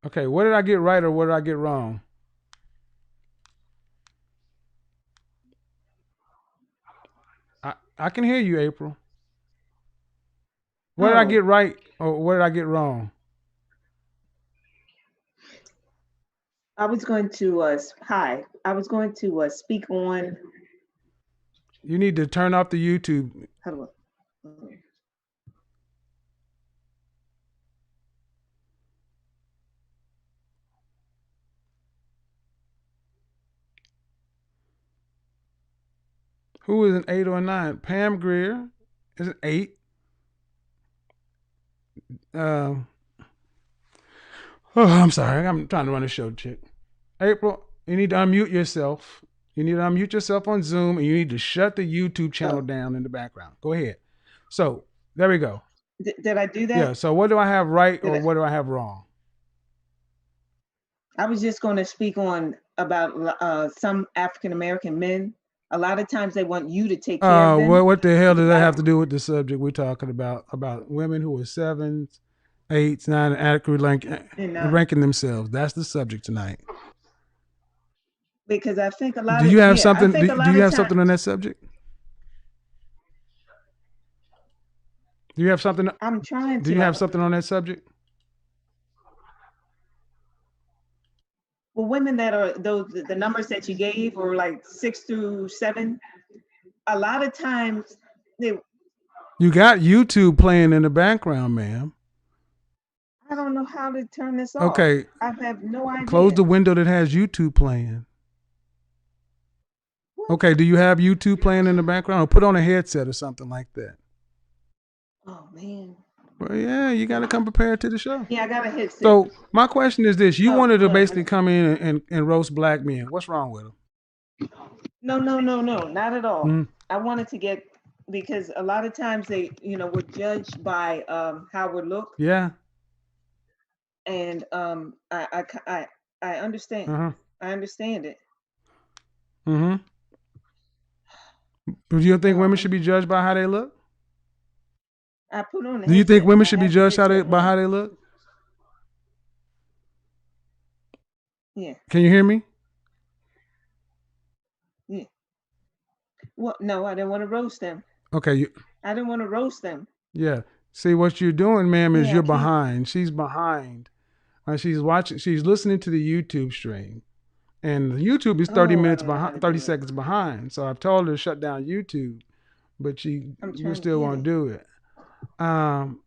Okay, what did I get right or what did I get wrong? I can hear you, April. What did I Oh, get right or what did I get wrong? I was going to hi. I was going to speak on You need to turn off the YouTube. how do I, Who is an 8 or a 9? Pam Greer is an 8. Um, oh, I'm sorry. I'm trying to run a show, chick. April, you need to unmute yourself. You need to unmute yourself on Zoom and you need to shut the YouTube channel oh, down in the background. Go ahead. So, there we go. did I do Yeah. that? So, what do I have right Did or I? what do I have wrong? I was just going to speak on about some African American men. A lot of times they want you to take care of them What the hell because does a that lot have of to do with the subject we're talking about? About women who are sevens, eights, nine, adequately and ranking themselves. That's the subject tonight. because I think a lot Do of you have yeah, I something? think a Do lot you of have times. something on that subject? Do you have something? I'm trying Do to. you have something on that subject? Well, women that are those the numbers that you gave were like 6 through 7. A lot of times they You got YouTube playing in the background, ma'am. I don't know how to turn this off. Okay, I have no close idea. the window that has YouTube playing. What? Okay, do you have YouTube playing in the background? Or put on a headset or something like that. Oh man. Well, yeah, you got to come prepared to the show. Yeah, I got a headset. So my question is this: you Oh wanted to well, basically come in and roast black men. What's wrong with them? no, no, no, no, not at all. Mm, I wanted to get because a lot of times they, we're judged by how we look, yeah. and I understand. Uh huh. I understand it. Mm-hmm. Do you think women Um, should be judged by how they look? I put on the Do you think headset. women I should be have the judged headset by on. how they look? Yeah, Can you hear me? yeah. Well, no, I didn't want to roast them. Okay. I didn't want to roast them. Yeah. See what you're doing, ma'am, is Yeah, I you're can't. behind. She's behind. She's watching. She's listening to the YouTube stream, and YouTube is 30 Oh, I minutes don't know how behind, to 30 do it. seconds behind. So I've told her to shut down YouTube, but she I'm you trying to still get won't it. do it. Um,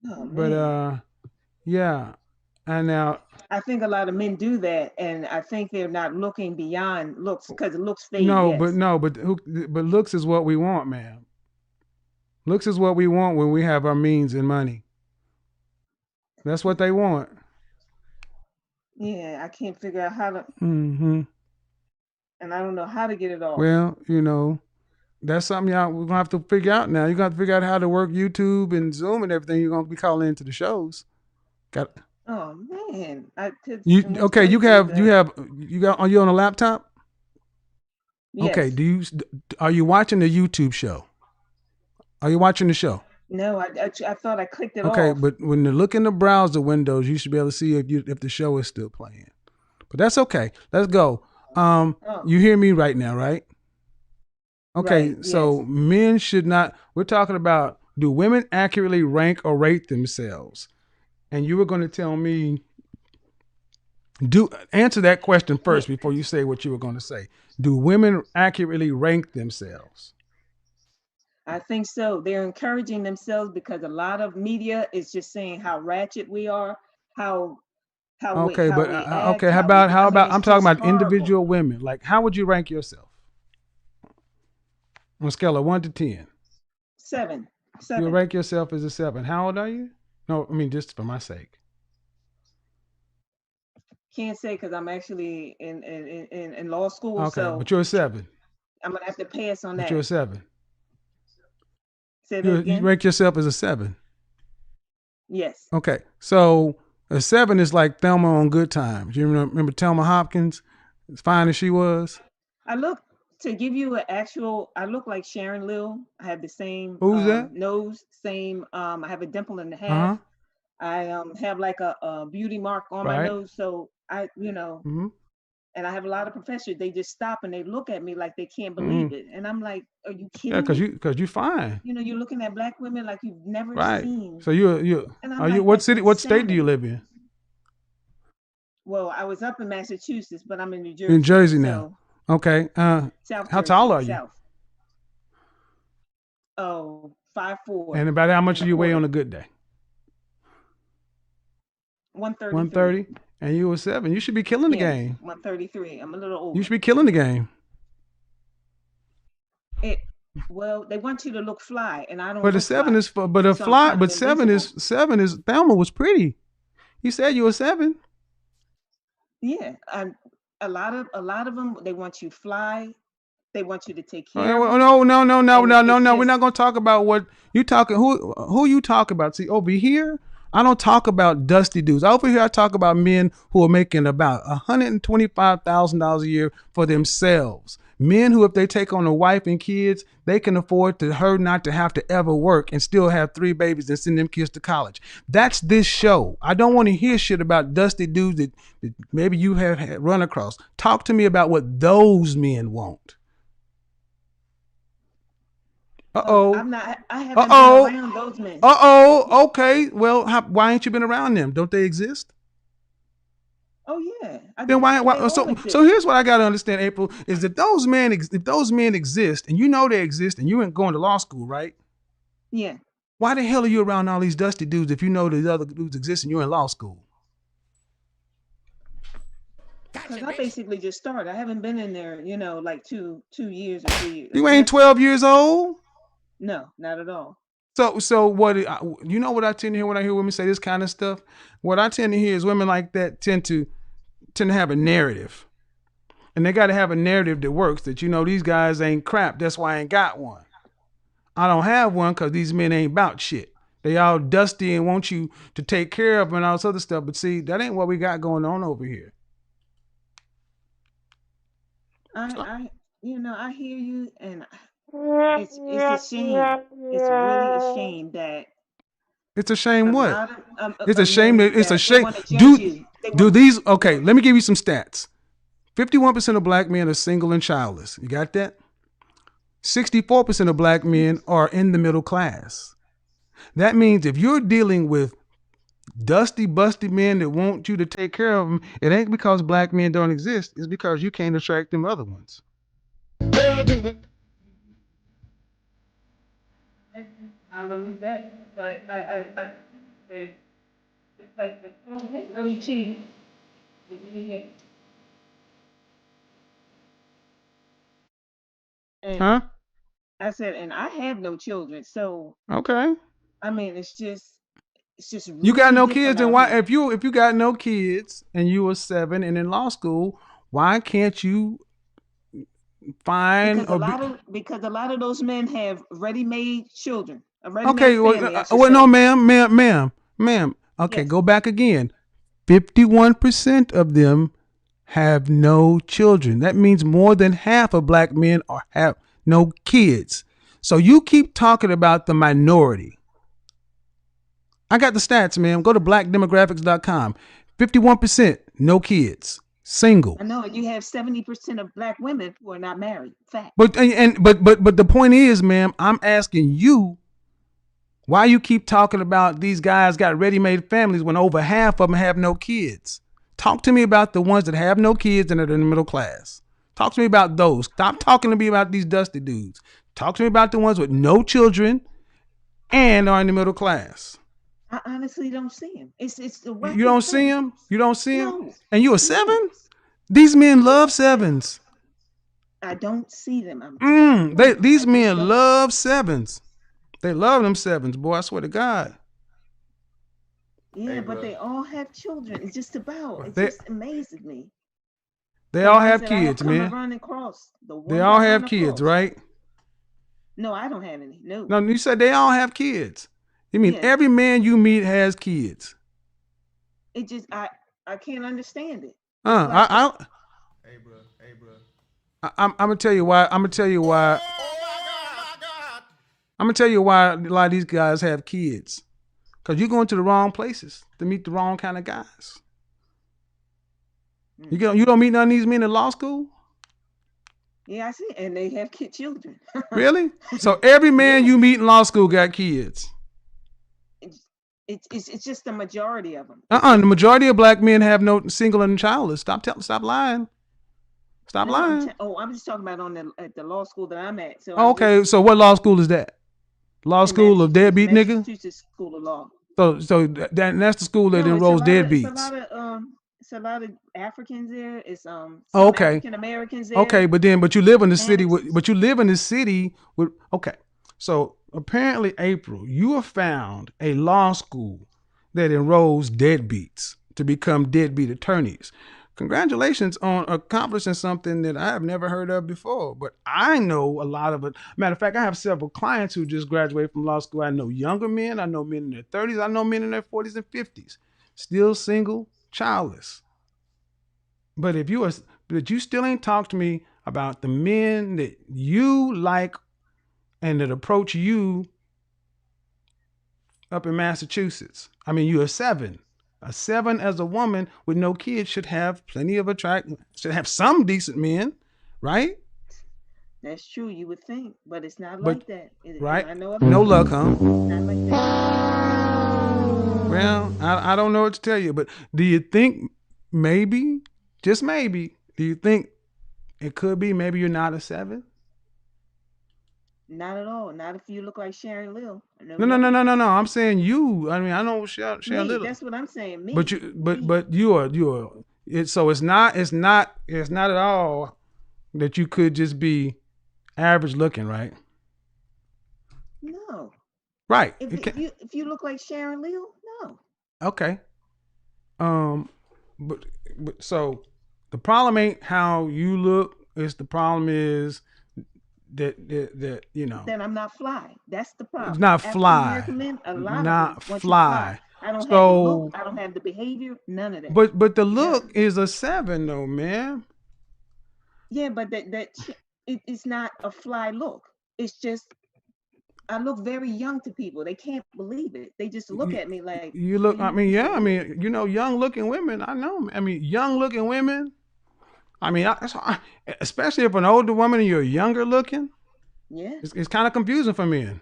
Oh but man. yeah. And now, I think a lot of men do that, and I think they're not looking beyond looks because looks fade. no, but Yes. no, but who? But looks is what we want, ma'am. Looks is what we want when we have our means and money. That's what they want. Yeah, I can't figure out how to, Hmm. and I don't know how to get it off. Well, that's something y'all we're gonna have to figure out now. You got to figure out how to work YouTube and Zoom and everything. You're gonna be calling into the shows. Got Oh man, I could you? most Okay, certainly do that. you got are you on a laptop? Okay. Yes. Are you watching the YouTube show? Are you watching the show? No, I thought I clicked it Okay, off. but when you look in the browser windows, you should be able to see if the show is still playing. But that's okay. Let's go. Oh, You hear me right now, right? right. Okay, Yes. so men should not. We're talking about do women accurately rank or rate themselves? And you were going to tell me do answer that question Yeah, first before you say what you were going to say. Do women accurately rank themselves? I think so. They're encouraging themselves because a lot of media is just saying how ratchet we are, how Okay, how but we act, okay, how I mean about it's I'm talking just about horrible. individual women. Like how would you rank yourself on a scale of 1 to 10? 7, You'll 7. rank yourself as a 7. How old are you? No, I mean just for my sake. Can't say because I'm actually in law school, Okay, so but you're a 7. I'm gonna have to pass on But you're that. a 7. Say that You again. rank yourself as a 7. Yes, Okay, so a 7 is like Thelma on Good Times. You remember Thelma Hopkins, as fine as she was? I look to give you an actual. I look like Sharon Lill. I have the same Who's that? nose, same. I have a dimple in the Uh half. huh. I have like a beauty mark on my Right. nose, so I, Mm-hmm. and I have a lot of professors. They just stop and they look at me like they can't Mm-hmm. believe it, and I'm like, "Are you Yeah, kidding me?" cause you fine. You're looking at black women like you've never Right. seen, So you and I'm are you like, what "That's city? What state do you insanity." live in? Well, I was up in Massachusetts, but I'm in New In Jersey, Jersey now. so Okay. South How tall Jersey, are you? South. Oh, 5'4" And about how much and do a you weigh on quarter, a good day? 133. 130. And you were 7. You should be killing the Yes, game. 133. I'm a little You over. should be killing the game. It well, they want you to look fly, and I don't But a look 7 fly, is for but a so I'm fly kind of but invincible. 7 is Thelma was pretty. You said you were 7. Yeah, and a lot of them, they want you fly. They want you to take Oh, yeah, care of well, them, no, no, no, no, and no, no, it's no. We're just not gonna talk about what you talking. Who you talk about? See, over here, I don't talk about dusty dudes. Over here, I talk about men who are making about $125,000 a year for themselves. Men who, if they take on a wife and kids, they can afford to her not to have to ever work and still have 3 babies and send them kids to college. That's this show. I don't want to hear shit about dusty dudes that maybe you have run across. Talk to me about what those men want. Uh oh. I'm not. I Uh haven't been oh. around those men. Okay. Well, why ain't you been around them? Don't they exist? Oh yeah, I Then do. why? They all So exist. here's what I gotta understand, April, is that if those men exist, and you know they exist, and you ain't going to law school, right? Yeah, Why the hell are you around all these dusty dudes if you know these other dudes exist and you're in law school? because I basically just started. I haven't been in there, like 2 years or 3 years. You ain't Just 12 years old. no, not at all. So what? You know what I tend to hear when I hear women say this kind of stuff. What I tend to hear is women like that tend to have a narrative. And they got to have a narrative that works that, these guys ain't crap. That's why I ain't got one. I don't have one because these men ain't about shit. They all dusty and want you to take care of them and all this other stuff. But see, that ain't what we got going on over here. I hear you, and it's a shame. It's really a shame that It's a shame a what? lot of It's a shame men that it's a that they shame. want to judge you. They Do want these they okay, want. let me give you some stats. 51% of black men are single and childless. You got that? 64% of black men are in the middle class. That means if you're dealing with dusty, busty men that want you to take care of them, it ain't because black men don't exist. It's because you can't attract them other ones. I believe that, but it's like really cheap. And Huh? I said, and I have no children, so Okay. I mean, it's just You got really no different kids, and out why? here. If you got no kids and you were 7 and in law school, why can't you find Because a or be? lot of because a lot of those men have ready-made children, a ready-made Okay. family, I should Well, no, say. ma'am. Okay, Yes, go back again. 51% of them have no children. That means more than half of black men have no kids. So you keep talking about the minority. I got the stats, man. Go to blackdemographics.com. 51% no kids, single. I know. And you have 70% of black women who are not married. Fact. But the point is, ma'am, I'm asking you why you keep talking about these guys got ready-made families when over half of them have no kids. Talk to me about the ones that have no kids and are in the middle class. Talk to me about those. Stop talking to me about these dusty dudes. Talk to me about the ones with no children and are in the middle class. I honestly don't see him. It's the You wackest don't see thing. them. You don't see them. No, And you a no, 7? These men love yes. 7s. I don't see them. I'm telling you, I These just men don't. love 7s. They love them 7s, boy. I swear to God. Yeah, but they all have children. It They just amazes me. they The all ones have that I have kids, come man. around across, the They ones all I run have kids, across. right? No, I don't have any. No. No, you said they all have kids. You mean Yeah. every man you meet has kids? It just I can't understand it. It's Uh, like I, I, I'm gonna tell you why. I'm gonna tell you why. I'm gonna tell you why a lot of these guys have kids. Because you're going to the wrong places to meet the wrong kind of guys. You don't meet none of these men in law school? Yeah, I see. And they have children. Really? So every man you meet in law school got kids? It's just the majority of them. The majority of black men have no single and childless. Stop lying. Stop lying. I'm just talking about at the law school that I'm at. So okay, so what law school is that? Law school of deadbeat nigga? Massachusetts School of Law. So that's the school that enrolls deadbeats. It's a lot of Africans there. It's okay. African Americans there. Okay, but you live in the city with okay. So apparently, April, you have found a law school that enrolls deadbeats to become deadbeat attorneys. Congratulations on accomplishing something that I have never heard of before. But I know a lot of it. Matter of fact, I have several clients who just graduated from law school. I know younger men. I know men in their 30s. I know men in their 40s and 50s. Still single, childless. But you still ain't talked to me about the men that you like and that approach you up in Massachusetts. I mean, you're a 7. A 7 as a woman with no kids should have plenty of should have some decent men, right? That's true. You would think, but it's not like that. Right? I know no luck, huh? Not like that. Well, I don't know what to tell you, but do you think maybe, just maybe, do you think it could be maybe you're not a 7? Not at all. Not if you look like Sharon Lill. No. I'm saying you. I mean, I know Sharon Lill. That's what I'm saying. Me. But you are. So it's not at all that you could just be average looking, right? No. Right. If you look like Sharon Lill, no. Okay. But so the problem ain't how you look. The problem is that that I'm not fly. That's the problem. It's not fly. Men, a lot not of them fly. I don't have the look. I don't have the behavior. None of that. But the look is a 7 though, man. Yeah, but it's not a fly look. It's just I look very young to people. They can't believe it. They just look at me like you look. I mean, yeah. I mean, young looking women. I know. I mean, young looking women. I mean, especially if an older woman and you're younger looking. Yeah. It's kind of confusing for men.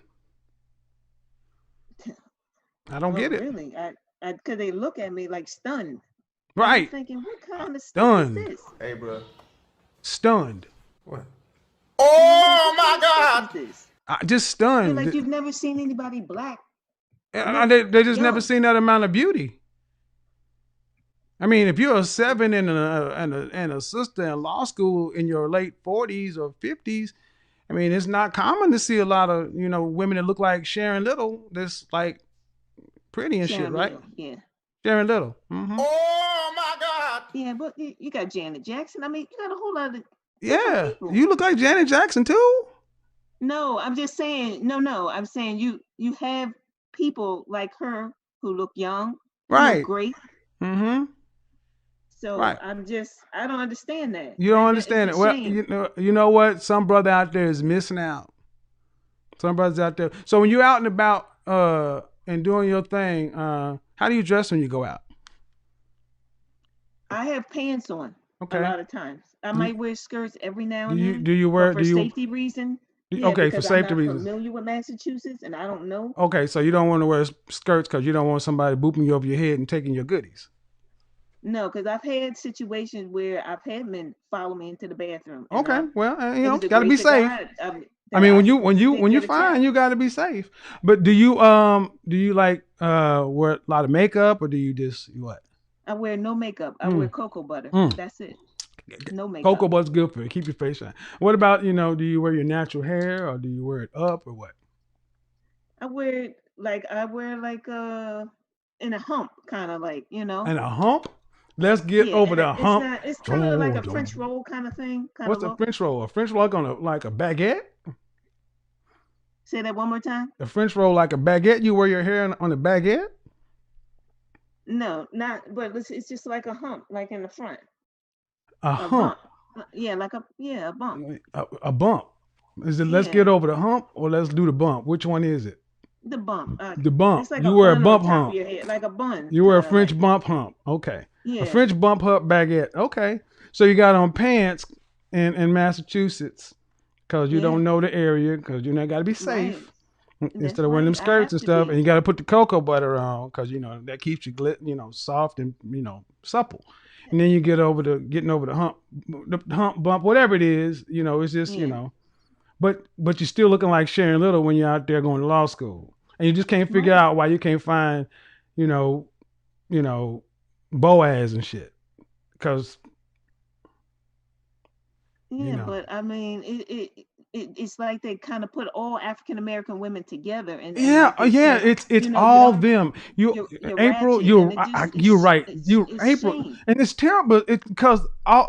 I don't get it. Really, because they look at me like stunned. Right. I'm thinking, what kind of stunned stuff is this? Hey, bro. Stunned. What? Oh my God! Just stunned. Like you've never seen anybody black. They just never seen that amount of beauty. I mean, if you're a 7 and a sister in law school in your late 40s or 50s, I mean, it's not common to see a lot of women that look like Sharon Little. That's like pretty and Sharon shit, right? Little, yeah. Sharon Little. Mm-hmm. Oh my God! Yeah, but you got Janet Jackson. I mean, you got a whole lot of people. You look like Janet Jackson too. No, I'm just saying. No, I'm saying you have people like her who look young, right? Who look great. Mm-hmm. So right. I don't understand that. You don't understand it. Well, you know what? Some brother out there is missing out. Some brothers out there. So when you're out and about and doing your thing, how do you dress when you go out? I have pants on. Okay. A lot of times. I might wear skirts every now and then. Do you wear for safety reason? Yeah, okay, for safety reasons. I'm not familiar with Massachusetts, and I don't know. Okay, so you don't want to wear skirts because you don't want somebody booping you over your head and taking your goodies. No, because I've had situations where I've had men follow me into the bathroom. Okay, well, got to be safe. I mean, when you're fine, you got to be safe. But do you like wear a lot of makeup, or do you just what? I wear no makeup. I wear cocoa butter. That's it. No makeup. Cocoa butter's good for you. Keep your face shine. What about do you wear your natural hair, or do you wear it up, or what? I wear it like in a hump, kind of like In a hump. Let's get over the hump. It's kind of like a French roll kind of thing. What's a French roll? A French roll like a baguette? Say that one more time. A French roll like a baguette? You wear your hair on a baguette? No, not. But it's just like a hump, like in the front. A hump. Bump. Yeah, like a bump. A bump. Is it let's get over the hump or let's do the bump? Which one is it? The bump. The bump. It's like You a wear a bun bump on top hump. of your head, like a bun. You wear a French like, bump hump. Okay. yeah. A French bump hump baguette. Okay. So you got on pants in Massachusetts because you don't know the area because you got to be safe. Right. Instead of wearing them skirts and stuff, and you got to put the cocoa butter on because that keeps you soft and supple. And then you getting over the hump bump, whatever it is, it's just but you're still looking like Sharon Little when you're out there going to law school, and you just can't figure out why you can't find, Boaz and shit, because. But I mean, it's like they kind of put all African American women together, and Yeah, like they yeah, say, it's all them. you're April, ratchet, and it just you're right. it's April, shame. and it's terrible. It's because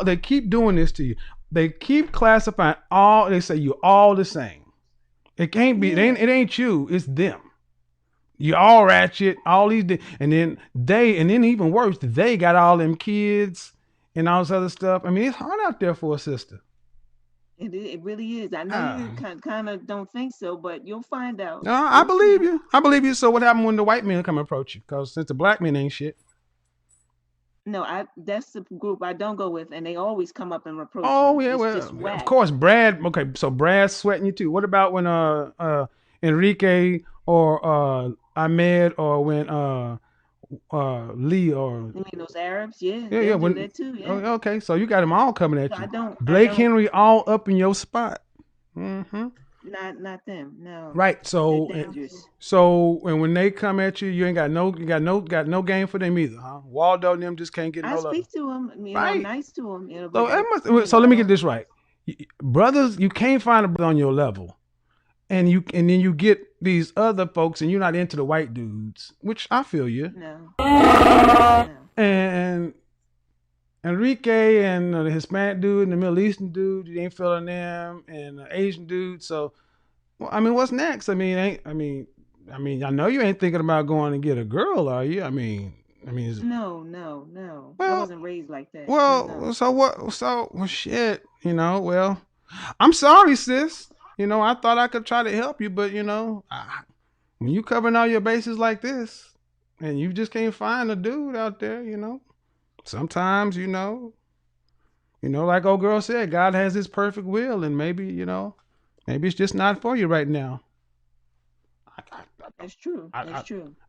they keep doing this to you. They keep classifying all. They say you're all the same. It can't be. It ain't you. It's them. You all ratchet. All these, and then even worse, they got all them kids and all this other stuff. I mean, it's hard out there for a sister. It really is. I know you kind of don't think so, but you'll find out. No, I believe you. I believe you. So what happened when the white men come approach you? Because since the black men ain't shit. No, that's the group I don't go with, and they always come up and reproach me. Oh yeah, just of course, Brad. Okay, so Brad's sweating you too. What about when Enrique or Ahmed or when Lee or you mean those Arabs? Yeah, yeah, do that too. Yeah. Okay, so you got them all coming at you. Blake Henry all up in your spot. Mm-hmm. Not them. No. Right. So and when they come at you, you ain't got no game for them either, huh? Waldo and them just can't get no love. I speak to them. I'm nice to them. So let me get this right, brothers. You can't find a brother on your level, and then you get these other folks, and you're not into the white dudes, which I feel you. No. And Enrique and the Hispanic dude and the Middle Eastern dude, you ain't feeling them, and the Asian dude. So, well, I mean, what's next? I know you ain't thinking about going and get a girl, are you? No. Well, I wasn't raised like that. Well, no. So what? So shit. Well, I'm sorry, sis. I thought I could try to help you, but when you covering all your bases like this, and you just can't find a dude out there, sometimes, like old girl said, God has his perfect will, and maybe it's just not for you right now. That's true.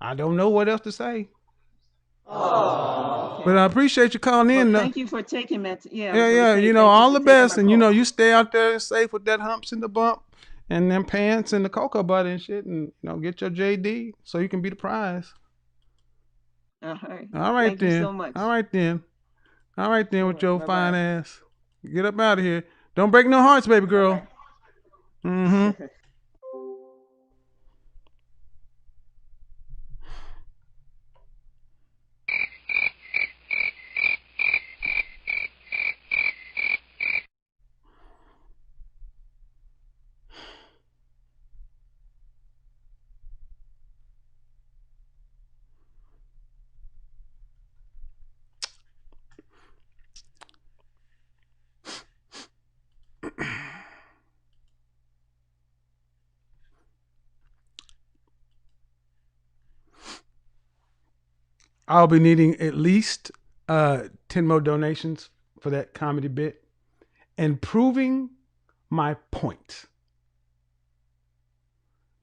I don't know what else to say. Oh, okay. But I appreciate you calling in. Thank you for taking that. Yeah. All the best, and you stay out there safe with that humps and the bump, and them pants and the cocoa butter and shit, and get your JD so you can be the prize. All right. Thank you so much. All right then. With your fine ass. Get up out of here. Don't break no hearts, baby girl. Right. Mm-hmm. I'll be needing at least 10 more donations for that comedy bit and proving my point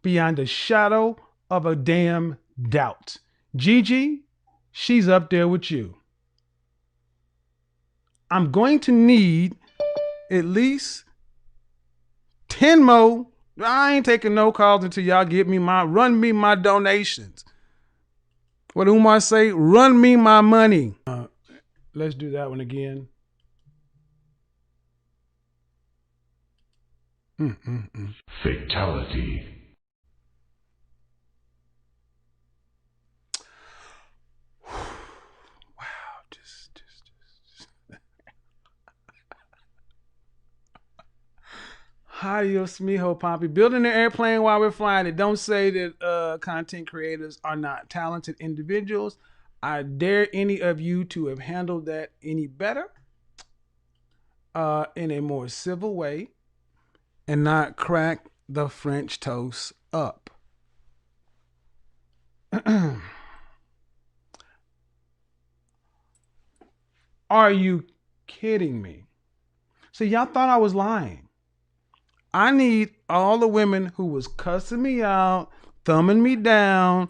beyond a shadow of a damn doubt. Gigi, she's up there with you. I'm going to need at least 10 more. I ain't taking no calls until y'all run me my donations. What do Umar say? Run me my money. Let's do that one again. Fatality. Wow, just. Adios, mijo, Pompey. Building an airplane while we're flying it. Don't say that content creators are not talented individuals. I dare any of you to have handled that any better, in a more civil way, and not crack the French toast up. Are you kidding me? See, y'all thought I was lying. I need all the women who was cussing me out, thumbing me down,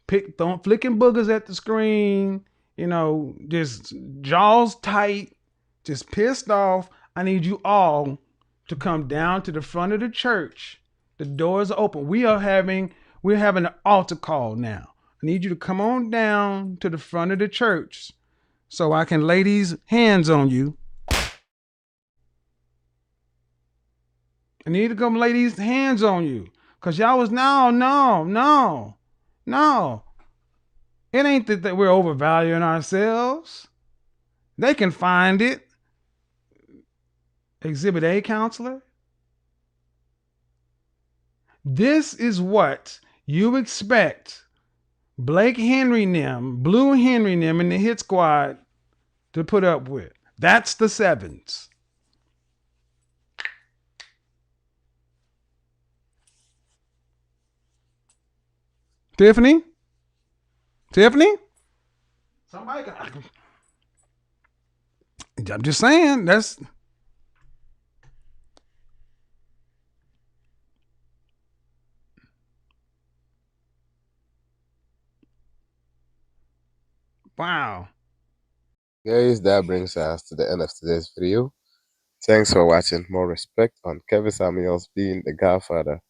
flicking boogers at the screen, just jaws tight, just pissed off. I need you all to come down to the front of the church. The doors are open. We're having an altar call now. I need you to come on down to the front of the church so I can lay these hands on you. I need to come lay these hands on you. Because y'all was, no. It ain't that we're overvaluing ourselves. They can find it. Exhibit A, counselor. This is what you expect Blake Henry Nim, Blue Henry Nim, and the hit squad to put up with. That's the sevens. Tiffany? Somebody I'm just saying, that's... Wow. Guys, that brings us to the end of today's video. Thanks for watching. More respect on Kevin Samuels being the Godfather.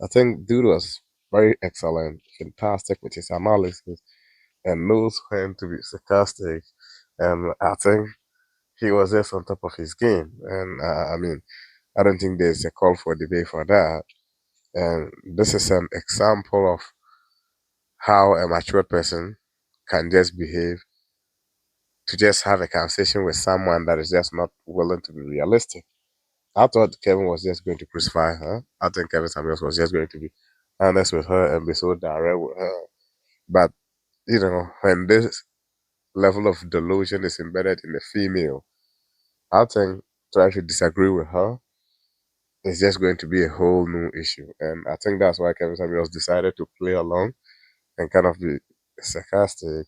I think dude was very excellent, fantastic with his analysis, and knows when to be sarcastic. And I think he was just on top of his game. And I mean, I don't think there's a call for debate for that. And this is an example of how a mature person can just behave to just have a conversation with someone that is just not willing to be realistic. I thought Kevin was just going to crucify her. I think Kevin Samuels was just going to be honest with her and be so direct with her. But, when this level of delusion is embedded in the female, I think to actually disagree with her is just going to be a whole new issue. And I think that's why Kevin Samuels decided to play along and kind of be sarcastic.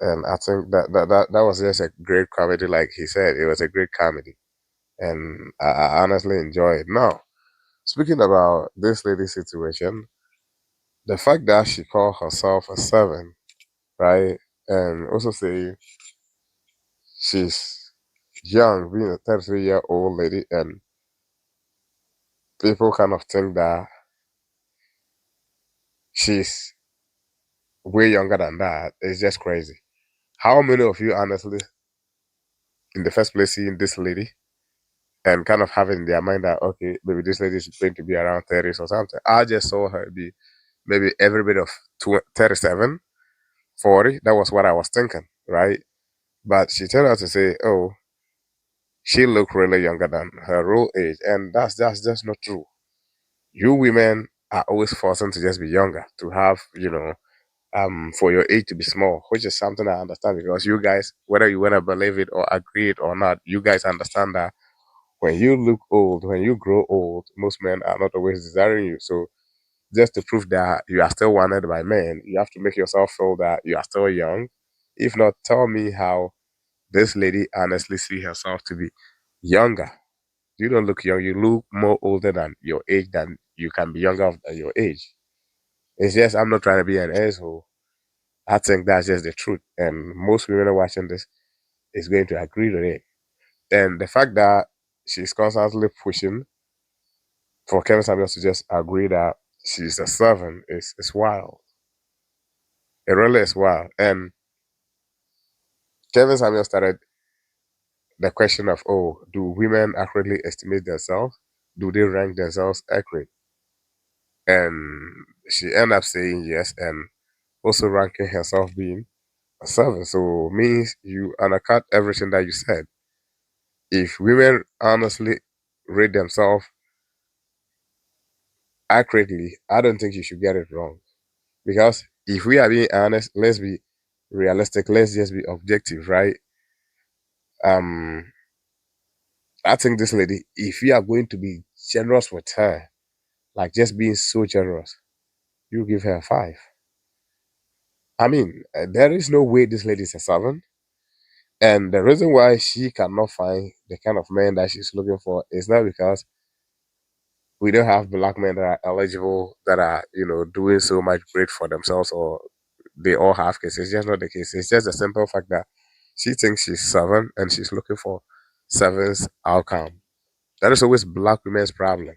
And I think that was just a great comedy. Like he said, it was a great comedy. And I honestly enjoy it. Now, speaking about this lady's situation, the fact that she called herself a seven, right? And also say she's young, being a 33-year-old lady, and people kind of think that she's way younger than that. It's just crazy. How many of you, honestly, in the first place, seeing this lady and kind of having in their mind that, okay, maybe this lady is going to be around 30s or something? I just saw her be maybe every bit of 37, 40. That was what I was thinking, right? But she turned out to say, oh, she looked really younger than her real age. And that's just not true. You women are always forcing to just be younger, to have, for your age to be small, which is something I understand because you guys, whether you want to believe it or agree it or not, you guys understand that when you look old, when you grow old, most men are not always desiring you. So just to prove that you are still wanted by men, you have to make yourself feel that you are still young. If not, tell me how this lady honestly see herself to be younger. You don't look young. You look more older than your age than you can be younger than your age. It's just I'm not trying to be an asshole. I think that's just the truth. And most women are watching this is going to agree to it. And the fact that she's constantly pushing for Kevin Samuels to just agree that she's a seven is wild. It really is wild. And Kevin Samuels started the question of, oh, do women accurately estimate themselves? Do they rank themselves accurate? And she ended up saying yes and also ranking herself being a seven. So means you undercut everything that you said. If women honestly rate themselves accurately, I don't think you should get it wrong. Because if we are being honest, let's be realistic, let's just be objective, right? I think this lady, if you are going to be generous with her, like just being so generous, you give her a 5. I mean, there is no way this lady is a 7. And the reason why she cannot find the kind of man that she's looking for is not because we don't have black men that are eligible, that are, doing so much great for themselves, or they all have kids. It's just not the case. It's just the simple fact that she thinks she's 7 and she's looking for 7's outcome. That is always black women's problem.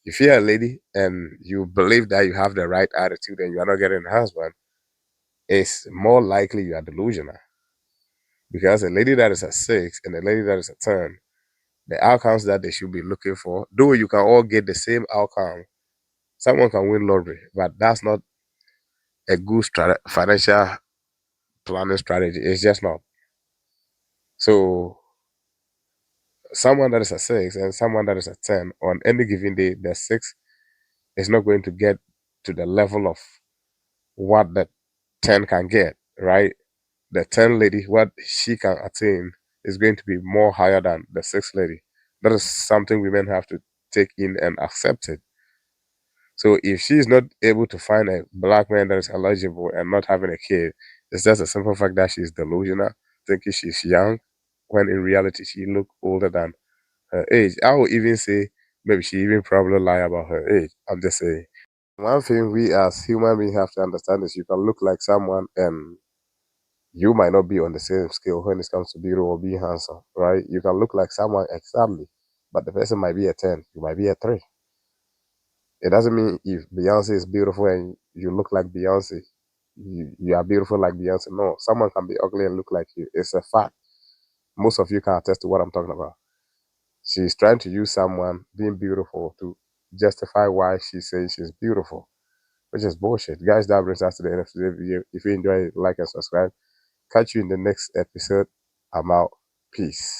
If you're a lady and you believe that you have the right attitude and you are not getting a husband, it's more likely you are delusional. Because a lady that is a 6 and a lady that is a 10, the outcomes that they should be looking for, though you can all get the same outcome, someone can win lottery, but that's not a good financial planning strategy. It's just not. So someone that is a 6 and someone that is a 10, on any given day, the 6 is not going to get to the level of what the 10 can get, right? The 10 lady, what she can attain is going to be more higher than the 6 lady. That is something women have to take in and accept it. So if she's not able to find a black man that is eligible and not having a kid, it's just a simple fact that she's delusional, thinking she's young, when in reality she look older than her age. I would even say maybe she even probably lie about her age. I'm just saying. One thing we as human beings have to understand is you can look like someone and you might not be on the same scale when it comes to beauty or being handsome, right? You can look like someone exactly, but the person might be a 10, you might be a 3. It doesn't mean if Beyonce is beautiful and you look like Beyonce, you are beautiful like Beyonce. No, someone can be ugly and look like you. It's a fact. Most of you can attest to what I'm talking about. She's trying to use someone being beautiful to justify why she says she's beautiful, which is bullshit. Guys, that brings us to the end of today's video. If you enjoy it, like and subscribe. Catch you in the next episode. I'm out. Peace.